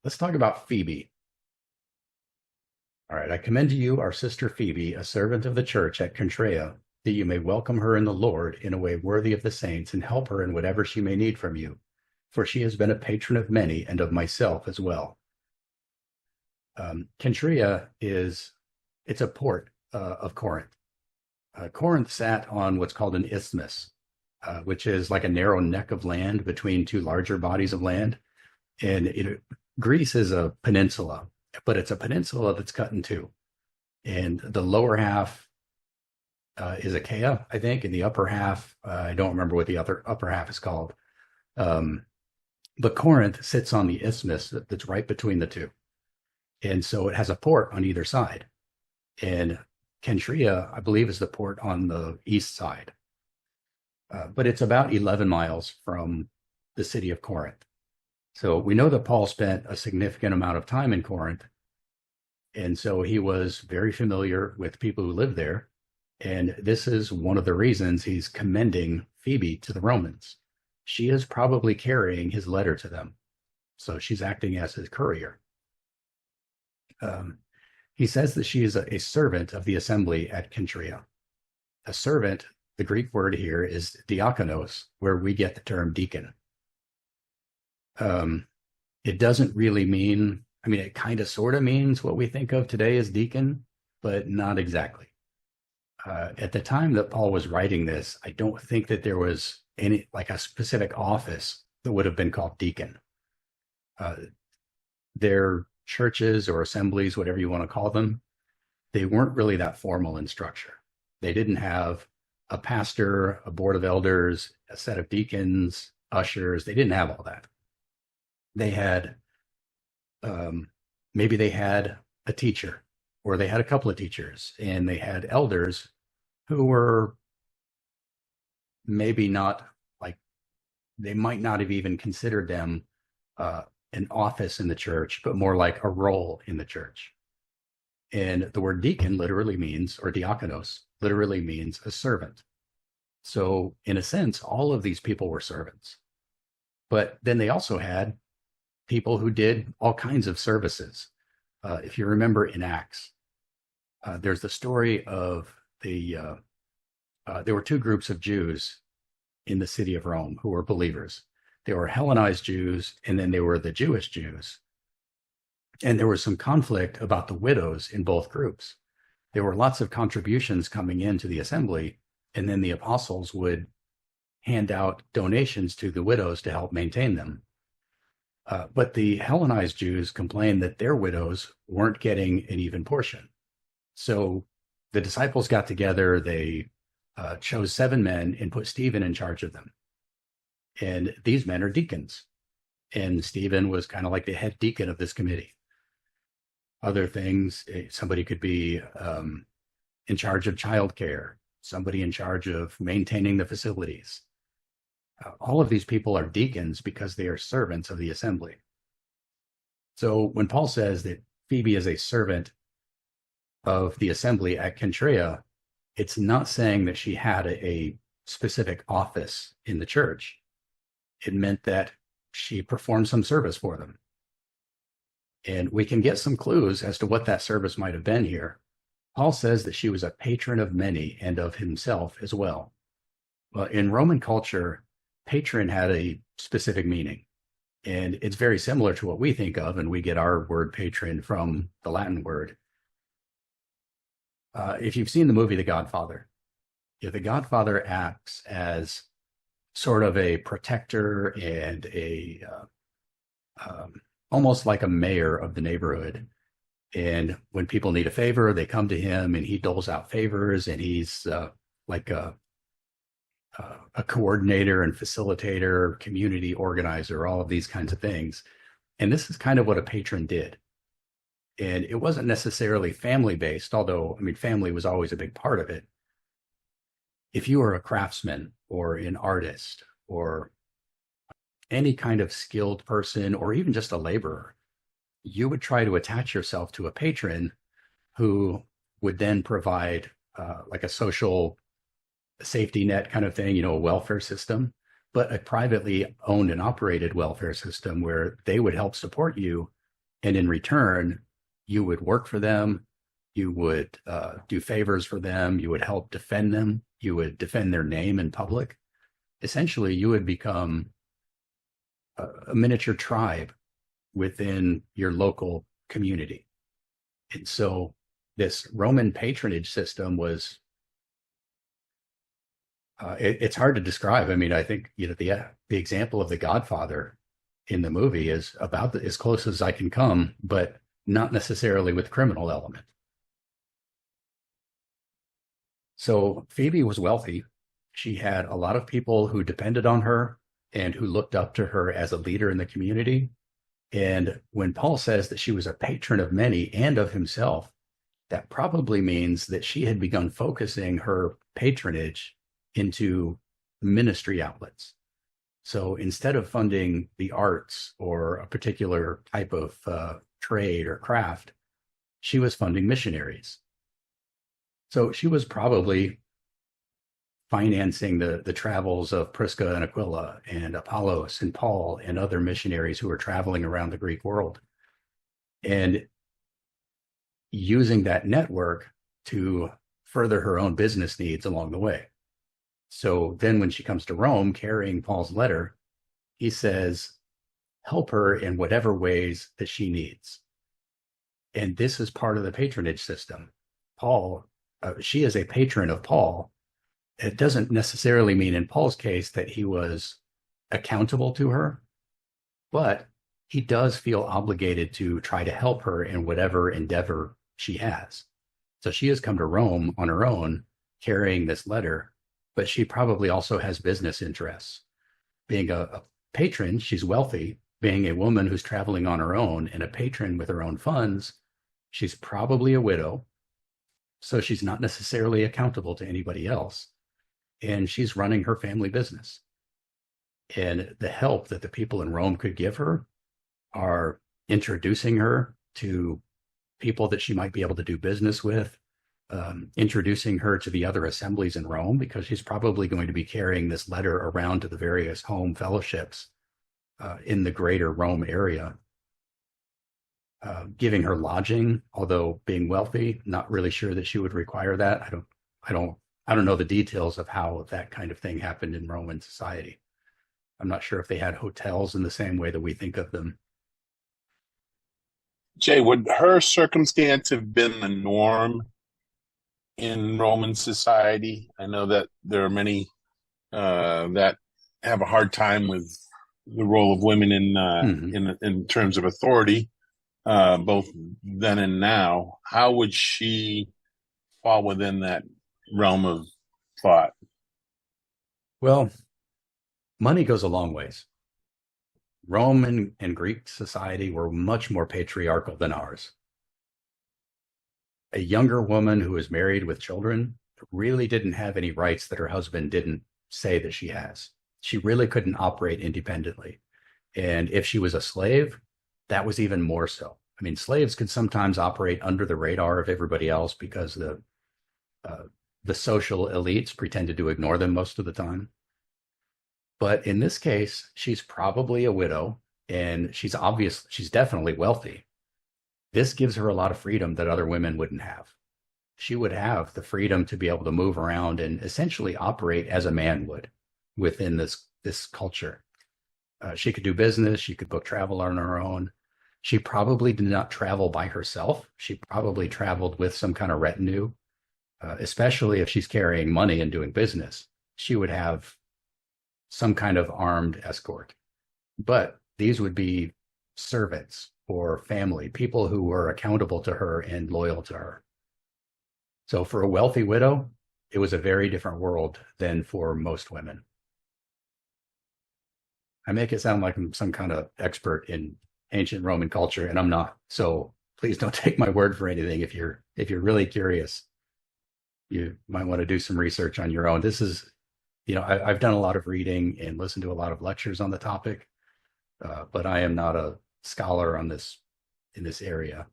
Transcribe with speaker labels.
Speaker 1: Let's talk about Phoebe. All right, I commend to you our sister Phoebe, a servant of the church at Cenchrea, that you may welcome her in the Lord in a way worthy of the saints and help her in whatever she may need from you, for she has been a patron of many and of myself as well. Cenchrea it's a port of Corinth. Corinth sat on what's called an isthmus, which is like a narrow neck of land between two larger bodies of land. And Greece is a peninsula, but it's a peninsula that's cut in two. And the lower half is Achaia, I think, and the upper half, I don't remember what the other upper half is called. But Corinth sits on the isthmus that's right between the two. And so it has a port on either side. And Cenchrea, I believe, is the port on the east side. But it's about 11 miles from the city of Corinth. So we know that Paul spent a significant amount of time in Corinth. And so he was very familiar with people who lived there. And this is one of the reasons he's commending Phoebe to the Romans. She is probably carrying his letter to them. So she's acting as his courier. He says that she is a servant of the assembly at Cenchrea. A servant, the Greek word here is diakonos, where we get the term deacon. It doesn't really mean, it kind of sort of means what we think of today as deacon, but not exactly. At the time that Paul was writing this, I don't think that there was any, like a specific office that would have been called deacon. Their churches or assemblies, whatever you want to call them, they weren't really that formal in structure. They didn't have a pastor, a board of elders, a set of deacons, ushers. They didn't have all that. They had, maybe they had a teacher, or they had a couple of teachers, and they had elders who were maybe not, like, they might not have even considered them an office in the church, but more like a role in the church. And the word deacon literally means, or diakonos, literally means a servant. So in a sense, all of these people were servants. But then they also had people who did all kinds of services. If you remember in Acts, there's the story of there were two groups of Jews in the city of Rome who were believers. There were Hellenized Jews, and then there were the Jewish Jews. And there was some conflict about the widows in both groups. There were lots of contributions coming into the assembly, and then the apostles would hand out donations to the widows to help maintain them. But the Hellenized Jews complained that their widows weren't getting an even portion. So the disciples got together, they chose 7 men and put Stephen in charge of them. And these men are deacons. And Stephen was kind of like the head deacon of this committee. Other things, somebody could be in charge of childcare, somebody in charge of maintaining the facilities. All of these people are deacons because they are servants of the assembly. So when Paul says that Phoebe is a servant of the assembly at Cenchrea, it's not saying that she had a specific office in the church. It meant that she performed some service for them. And we can get some clues as to what that service might have been here. Paul says that she was a patron of many and of himself as well. Well, in Roman culture, patron had a specific meaning. And it's very similar to what we think of, and we get our word patron from the Latin word. If you've seen the movie The Godfather, the Godfather acts as sort of a protector and almost like a mayor of the neighborhood. And when people need a favor, they come to him and he doles out favors, and he's like a coordinator and facilitator, community organizer, all of these kinds of things. And this is kind of what a patron did. And it wasn't necessarily family-based, although, family was always a big part of it. If you were a craftsman or an artist or any kind of skilled person, or even just a laborer, you would try to attach yourself to a patron who would then provide like a social safety net kind of thing, a welfare system, but a privately owned and operated welfare system where they would help support you And in return, you would work for them, you would do favors for them, you would help defend them, you would defend their name in public. Essentially, you would become a miniature tribe within your local community. And so this Roman patronage system was, it's hard to describe. I mean, I think, the example of the Godfather in the movie is about as close as I can come, but not necessarily with criminal element. So Phoebe was wealthy. She had a lot of people who depended on her and who looked up to her as a leader in the community. And when Paul says that she was a patron of many and of himself, that probably means that she had begun focusing her patronage into ministry outlets. So instead of funding the arts or a particular type of trade or craft, she was funding missionaries. So she was probably financing the travels of Prisca and Aquila and Apollos and Paul and other missionaries who were traveling around the Greek world, and using that network to further her own business needs along the way. So then when she comes to Rome carrying Paul's letter, he says, help her in whatever ways that she needs. And this is part of the patronage system. She is a patron of Paul. It doesn't necessarily mean in Paul's case that he was accountable to her, but he does feel obligated to try to help her in whatever endeavor she has. So she has come to Rome on her own, carrying this letter, but she probably also has business interests. Being a patron, she's wealthy. Being a woman who's traveling on her own and a patron with her own funds, she's probably a widow. So she's not necessarily accountable to anybody else. And she's running her family business. And the help that the people in Rome could give her are introducing her to people that she might be able to do business with, introducing her to the other assemblies in Rome, because she's probably going to be carrying this letter around to the various home fellowships in the greater Rome area, giving her lodging, although being wealthy, not really sure that she would require that. I don't know the details of how that kind of thing happened in Roman society. I'm not sure if they had hotels in the same way that we think of them.
Speaker 2: Jay, would her circumstance have been the norm in Roman society? I know that there are many that have a hard time with the role of women in terms of authority, both then and now. How would she fall within that realm of thought?
Speaker 1: Well, money goes a long ways. Roman and Greek society were much more patriarchal than ours. A younger woman who is married with children really didn't have any rights that her husband didn't say that she has. She really couldn't operate independently. And if she was a slave, that was even more so. I mean, slaves could sometimes operate under the radar of everybody else because the social elites pretended to ignore them most of the time. But in this case, she's probably a widow, and she's definitely wealthy. This gives her a lot of freedom that other women wouldn't have. She would have the freedom to be able to move around and essentially operate as a man would within this culture. She could do business. She could book travel on her own. She probably did not travel by herself. She probably traveled with some kind of retinue, especially if she's carrying money and doing business. She would have some kind of armed escort. But these would be servants or family, people who were accountable to her and loyal to her. So for a wealthy widow, it was a very different world than for most women. I make it sound like I'm some kind of expert in ancient Roman culture, and I'm not. So please don't take my word for anything. If you're really curious, you might want to do some research on your own. This is, I've done a lot of reading and listened to a lot of lectures on the topic, but I am not a scholar on this in this area.